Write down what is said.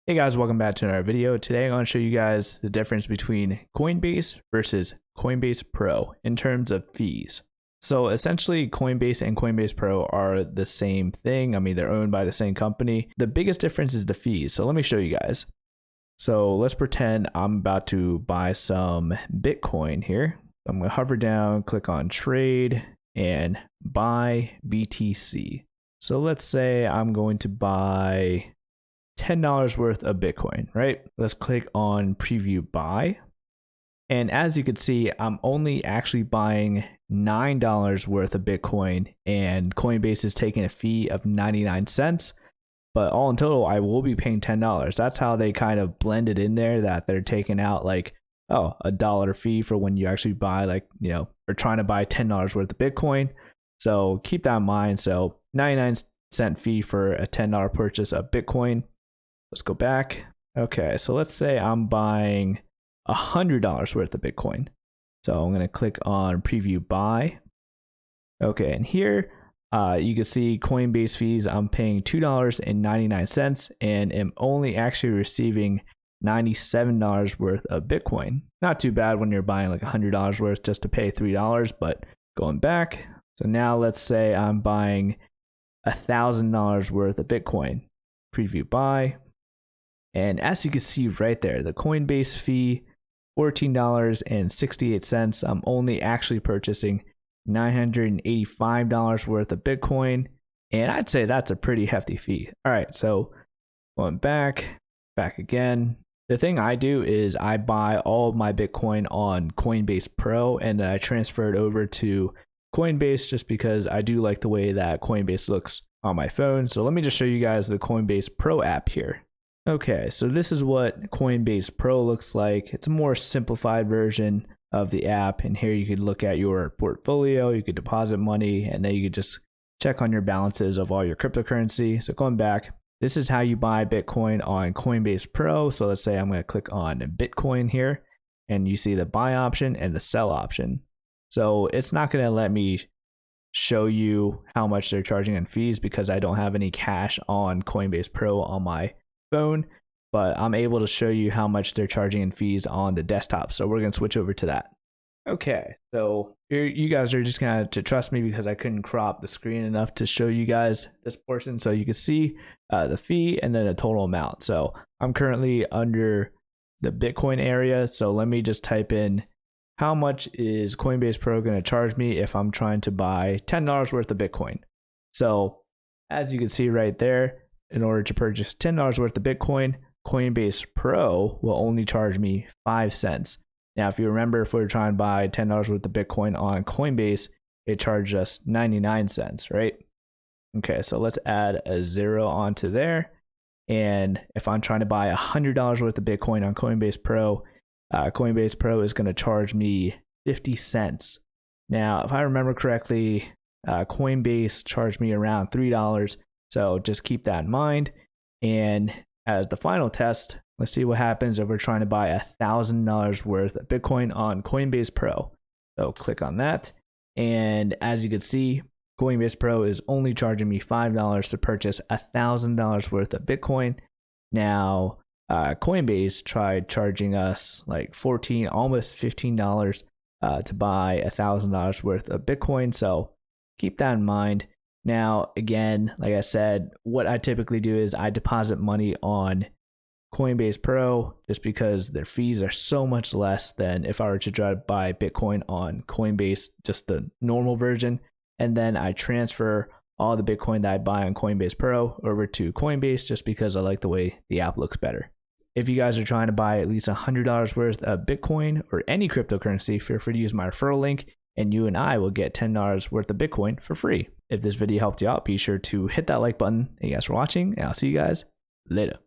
Hey guys, welcome back to another video. Today I'm going to show you guys the difference between Coinbase versus Coinbase Pro in terms of fees. So essentially Coinbase and Coinbase Pro are the same thing. I mean, they're owned by the same company. The biggest difference is the fees. So let me show you guys. So let's pretend I'm about to buy some Bitcoin here. I'm going to hover down, click on trade and buy BTC. So let's say I'm going to buy $10 worth of Bitcoin, right? Let's click on preview buy. And as you can see, I'm only actually buying $9 worth of Bitcoin and Coinbase is taking a fee of 99 cents. But all in total, I will be paying $10. That's how they kind of blend it in there, that they're taking out like, oh, $1 fee for when you actually buy, like, you know, or trying to buy $10 worth of Bitcoin. So keep that in mind. So 99-cent fee for a $10 purchase of Bitcoin. Let's go back. Okay, so let's say I'm buying $100 worth of Bitcoin. So I'm going to click on preview buy. Okay, and here you can see Coinbase fees. I'm paying $2.99 and am only actually receiving $97 worth of Bitcoin. Not too bad when you're buying like $100 worth just to pay $3, but going back. So now let's say I'm buying $1,000 worth of Bitcoin. Preview buy. And as you can see right there, the Coinbase fee, $14.68. I'm only actually purchasing $985 worth of Bitcoin. And I'd say that's a pretty hefty fee. All right, so going back again. The thing I do is I buy all of my Bitcoin on Coinbase Pro and then I transfer it over to Coinbase just because I do like the way that Coinbase looks on my phone. So let me just show you guys the Coinbase Pro app here. Okay, so this is what Coinbase Pro looks like. It's a more simplified version of the app. And here you could look at your portfolio, you could deposit money, and then you could just check on your balances of all your cryptocurrency. So going back, this is how you buy Bitcoin on Coinbase Pro. So let's say I'm going to click on Bitcoin here, and you see the buy option and the sell option. So it's not going to let me show you how much they're charging in fees because I don't have any cash on Coinbase Pro on my phone, but I'm able to show you how much they're charging in fees on the desktop. So we're going to switch over to that. Okay, so you guys are just going to trust me because I couldn't crop the screen enough to show you guys this portion so you can see the fee and then the total amount. So I'm currently under the Bitcoin area. So let me just type in how much is Coinbase Pro going to charge me if I'm trying to buy $10 worth of Bitcoin. So as you can see right there, in order to purchase $10 worth of Bitcoin, Coinbase Pro will only charge me 5 cents. Now, if you remember, if we were trying to buy $10 worth of Bitcoin on Coinbase, it charged us 99 cents, right? Okay, so let's add a 0 onto there. And if I'm trying to buy $100 worth of Bitcoin on Coinbase Pro is going to charge me 50 cents. Now, if I remember correctly, Coinbase charged me around $3. So just keep that in mind. And as the final test, let's see what happens if we're trying to buy $1,000 worth of Bitcoin on Coinbase Pro. So click on that. And as you can see, Coinbase Pro is only charging me $5 to purchase $1,000 worth of Bitcoin. Now, Coinbase tried charging us like $14, almost $15 to buy $1,000 worth of Bitcoin. So keep that in mind. Now, again, like I said, what I typically do is I deposit money on Coinbase Pro just because their fees are so much less than if I were to try to buy Bitcoin on Coinbase, just the normal version. And then I transfer all the Bitcoin that I buy on Coinbase Pro over to Coinbase just because I like the way the app looks better. If you guys are trying to buy at least $100 worth of Bitcoin or any cryptocurrency, feel free to use my referral link and you and I will get $10 worth of Bitcoin for free. If this video helped you out, be sure to hit that like button. Thank you guys for watching, and I'll see you guys later.